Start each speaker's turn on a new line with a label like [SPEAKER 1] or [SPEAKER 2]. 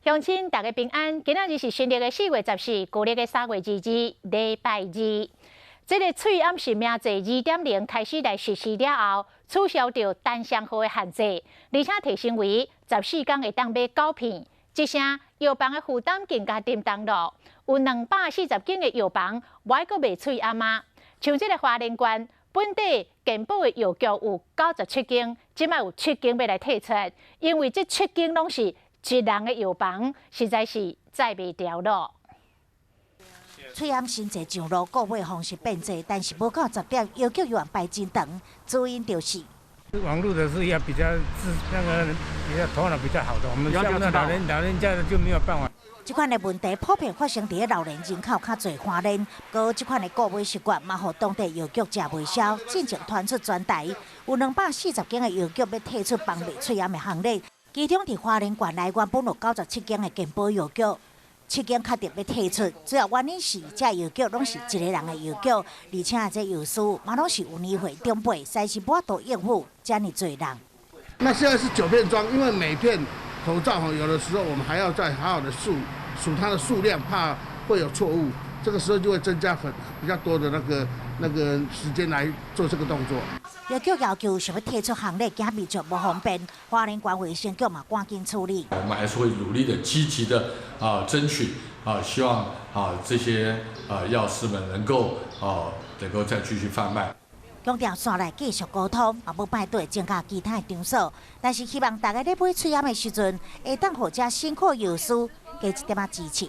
[SPEAKER 1] 乡亲大家平安，今仔日是新历的4月14，旧历的3月22，礼拜二。这个喙暗实名制2.0开始来实施了后，取消掉单双号的限制，而且提升为14天会当买9片。这声药房的负担更加沉重了，有240间的药房还阁卖喙暗啊。像这个花莲县本地健保的药局有97间，即摆有7间要来退出，因为这7间拢是一人的药房，实在是载袂掉了。
[SPEAKER 2] 喙暗新制上路，购买方式变多，但是无到10点，药局又排真长，主因就是。
[SPEAKER 3] 网络的是要比较比较头脑比较好的，我们像那老人家的就没有办法。
[SPEAKER 2] 这款的问题普遍发生在老年人口较侪花莲，过这款的购买习惯，嘛，互当地药局食袂消，进前传出专台，有240间的药局要退出帮卖喙暗的行列。其中，伫花莲县内原本有97间的健保药局，7间确定要退出，主要原因是这药局拢是一个人的药局，而且这药师嘛拢是有年岁长辈，实是无法度应付这么多人。
[SPEAKER 4] 那现在是9片装，因为每片口罩有的时候我们还要再好好的数它的数量，怕会有错误，这个时候就会增加比较多的那个时间来做这个动作。
[SPEAKER 2] 药局要求想要退出行列，行秘就无方便，花莲县卫生局嘛赶紧处理。
[SPEAKER 5] 我们还是会努力的、积极的争取希望这些药师们能够再继续贩卖。
[SPEAKER 2] 强调线内继续沟通，也要摆对增加其他的场所，但是希望大家在买喙暗的时阵，会当互这辛苦药师加一点仔支持。